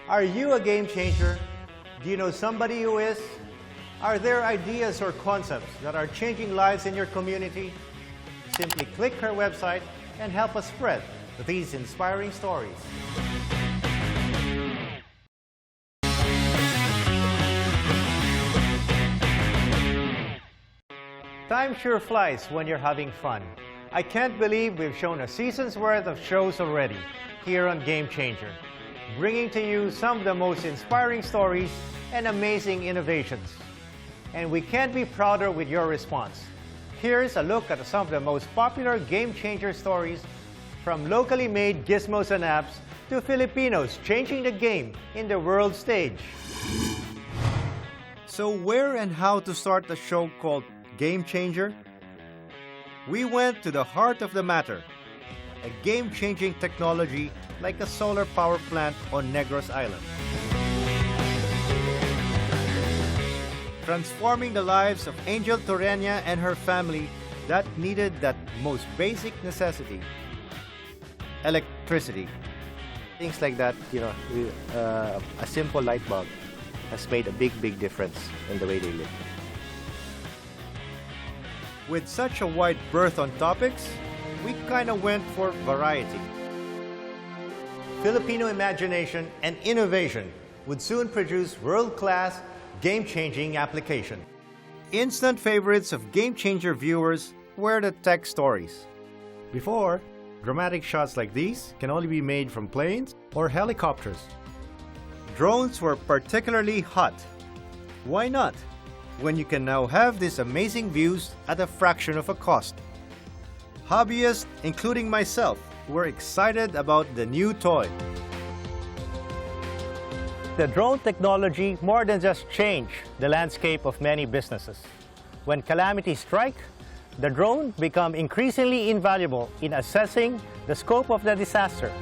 Are you a game changer? Do you know somebody who is? Are there ideas or concepts that are changing lives in your community? Simply click her website and help us spread these inspiring stories. Time sure flies when you're having fun. I can't believe we've shown a season's worth of shows already here on Game Changer, bringing to you some of the most inspiring stories and amazing innovations. And we can't be prouder with your response. Here's a look at some of the most popular Game Changer stories, from locally made gizmos and apps to Filipinos changing the game in the world stage. So where and how to start a show called Game Changer? We went to the heart of the matter, a game-changing technology like a solar power plant on Negros Island, transforming the lives of Angel Torreña and her family that needed that most basic necessity, electricity. Things like that, a simple light bulb has made a big difference in the way they live. With such a wide berth on topics, we kinda went for variety. Filipino imagination and innovation would soon produce world-class, game-changing application. Instant favorites of Game Changer viewers were the tech stories. Before, dramatic shots like these can only be made from planes or helicopters. Drones were particularly hot. Why not, when you can now have these amazing views at a fraction of a cost? Hobbyists, including myself, were excited about the new toy. The drone technology more than just changed the landscape of many businesses. When calamities strike, the drone becomes increasingly invaluable in assessing the scope of the disaster.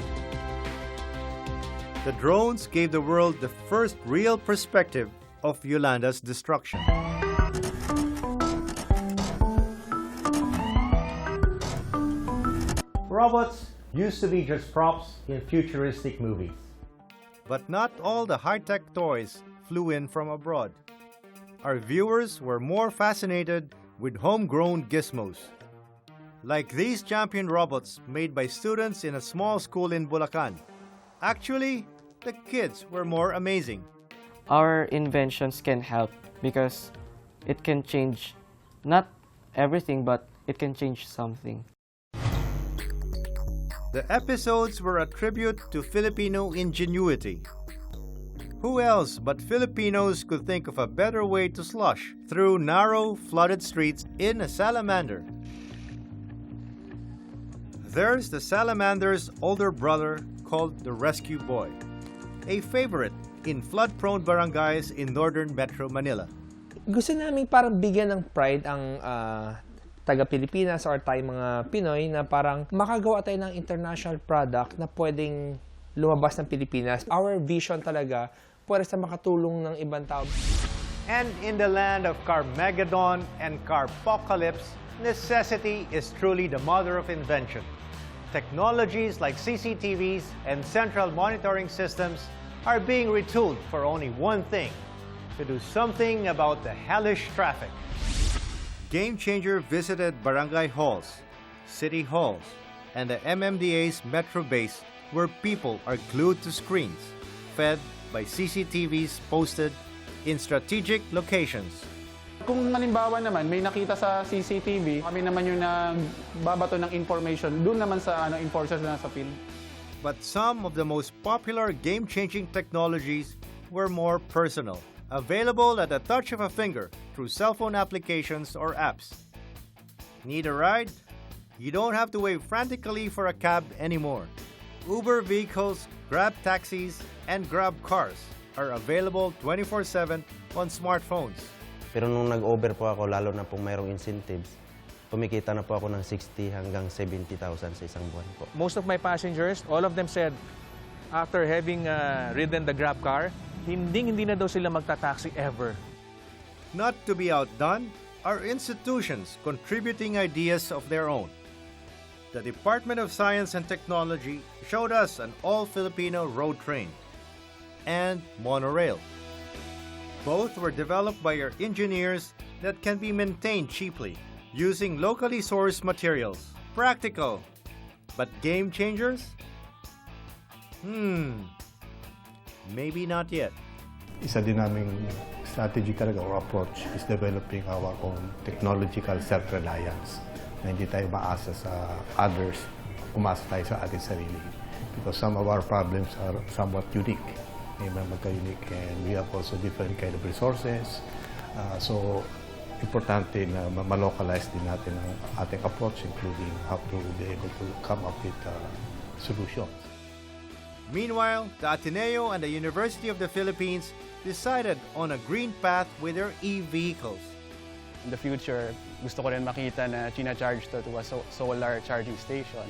The drones gave the world the first real perspective of Yolanda's destruction. Robots used to be just props in futuristic movies. But not all the high-tech toys flew in from abroad. Our viewers were more fascinated with homegrown gizmos, like these champion robots made by students in a small school in Bulacan. Actually, the kids were more amazing. Our inventions can help because it can change not everything, but it can change something. The episodes were a tribute to Filipino ingenuity. Who else but Filipinos could think of a better way to slosh through narrow, flooded streets in a salamander? There's the salamander's older brother called the Rescue Boy, a favorite in flood-prone barangays in northern Metro Manila. Gusto namin parang bigyan ng pride ang taga-Pilipinas or tayo mga Pinoy na parang makagawa tayo ng international product na pwedeng lumabas ng Pilipinas. Our vision talaga pwede sa makatulong ng ibang tao. And in the land of Carmageddon and Carpocalypse, necessity is truly the mother of invention. Technologies like CCTVs and central monitoring systems are being retooled for only one thing: to do something about the hellish traffic. Game Changer visited barangay halls, city halls, and the MMDA's metro base where people are glued to screens, fed by CCTVs posted in strategic locations. Kung halimbawa naman may nakita sa CCTV, kami naman yung nagbabato ng information doon naman sa enforcers na sa field. But some of the most popular game-changing technologies were more personal, available at the touch of a finger through cell phone applications or apps. Need a ride? You don't have to wait frantically for a cab anymore. Uber vehicles, Grab taxis, and Grab cars are available 24/7 on smartphones. Pero nung nag-over po ako, lalo na pong mayroong incentives, kumikita na po ako ng 60 hanggang 70,000 sa isang buwan po. Most of my passengers, all of them said, after having ridden the Grab car, hindi na daw sila magta-taxi ever. Not to be outdone, are institutions contributing ideas of their own. The Department of Science and Technology showed us an all-Filipino road train. and monorail. Both were developed by our engineers that can be maintained cheaply using locally sourced materials. Practical, but game changers? Maybe not yet. Isa din naming strategy talaga or approach is developing our own technological self-reliance na hindi tayo maasa sa others, umasa tayo sa ating sarili. Because some of our problems are somewhat unique. May magka-unique and we have also different kind of resources. So, importante na ma-localize din natin ang ating approach, including how to be able to come up with solutions. Meanwhile, the Ateneo and the University of the Philippines decided on a green path with their e-vehicles. In the future, gusto ko rin makita na charge to a solar charging station.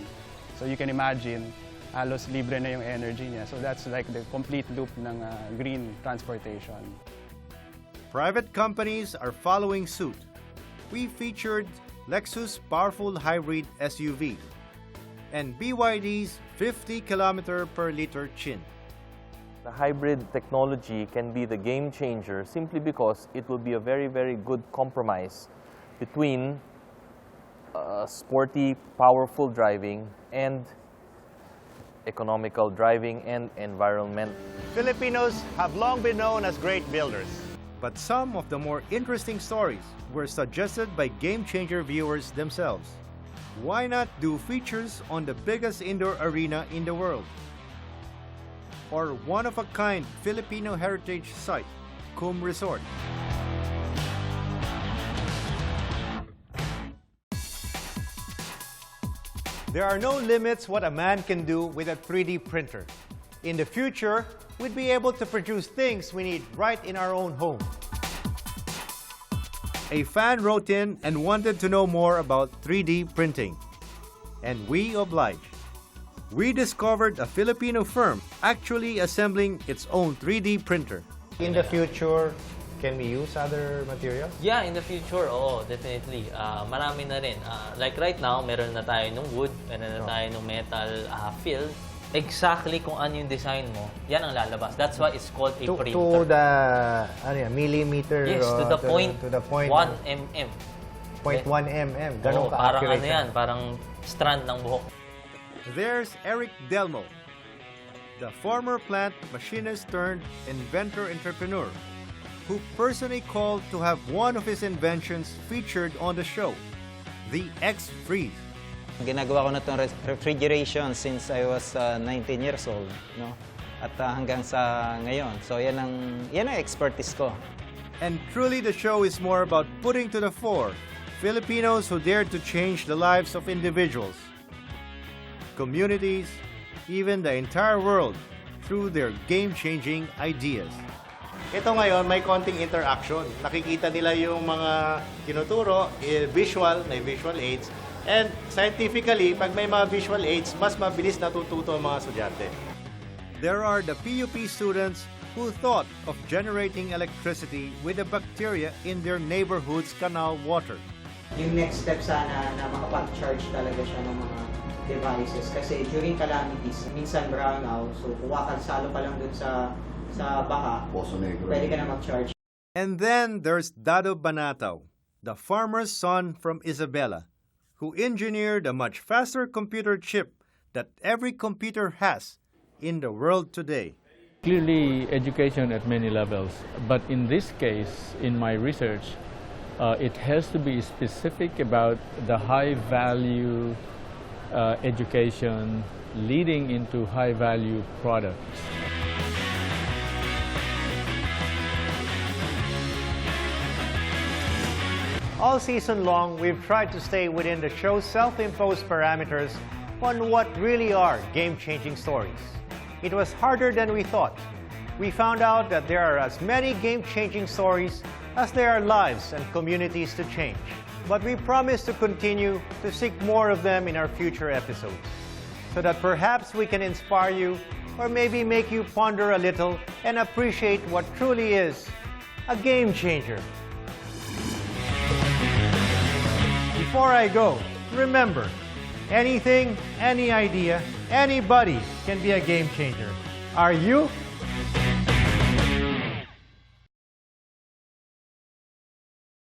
So you can imagine, halos libre na yung energy niya. So that's like the complete loop ng green transportation. Private companies are following suit. We featured Lexus' powerful hybrid SUV and BYD's 50 km per liter Chin. The hybrid technology can be the game changer simply because it will be a very, very good compromise between sporty, powerful driving and economical driving and environment. Filipinos have long been known as great builders. But some of the more interesting stories were suggested by Game Changer viewers themselves. Why not do features on the biggest indoor arena in the world? Or one-of-a-kind Filipino heritage site, Kum Resort. There are no limits what a man can do with a 3D printer. In the future, we'd be able to produce things we need right in our own home. A fan wrote in and wanted to know more about 3D printing. And we obliged. We discovered a Filipino firm actually assembling its own 3D printer. In the future, can we use other materials? Yeah, in the future, definitely. Marami na rin. Like right now, meron na tayo ng wood, meron na tayo ng metal fill. Exactly kung ano yung design mo, yan ang lalabas. That's why it's called a printer. To the millimeter? Yes, to the point 1 mm. 0.1 mm. Ganun parang ka-accurate ano yan, parang strand ng buhok. There's Eric Delmo, the former plant machinist turned inventor-entrepreneur, who personally called to have one of his inventions featured on the show, the X-Freeze. Ginagawa ko na itong refrigeration since I was 19 years old, no? At hanggang sa ngayon. So yan ang expertise ko. And truly the show is more about putting to the fore Filipinos who dared to change the lives of individuals, communities, even the entire world through their game-changing ideas. Ito ngayon, may konting interaction. Nakikita nila yung mga tinuturo, visual, may visual aids. And scientifically, pag may mga visual aids, mas mabilis natututo ang mga estudyante. There are the PUP students who thought of generating electricity with the bacteria in their neighborhood's canal water. Yung next step sana na makapag-charge talaga siya ng mga devices. Kasi during calamities, minsan brownout, so kumakasalo ka lang dun sa baha, pwede ka na mag-charge. And then there's Dado Banataw, the farmer's son from Isabela, who engineered a much faster computer chip that every computer has in the world today. Clearly, education at many levels, but in this case, in my research, it has to be specific about the high-value education leading into high-value products. All season long, we've tried to stay within the show's self-imposed parameters on what really are game-changing stories. It was harder than we thought. We found out that there are as many game-changing stories as there are lives and communities to change. But we promise to continue to seek more of them in our future episodes, so that perhaps we can inspire you or maybe make you ponder a little and appreciate what truly is a game changer. Before I go, remember, anything, any idea, anybody can be a game changer. Are you?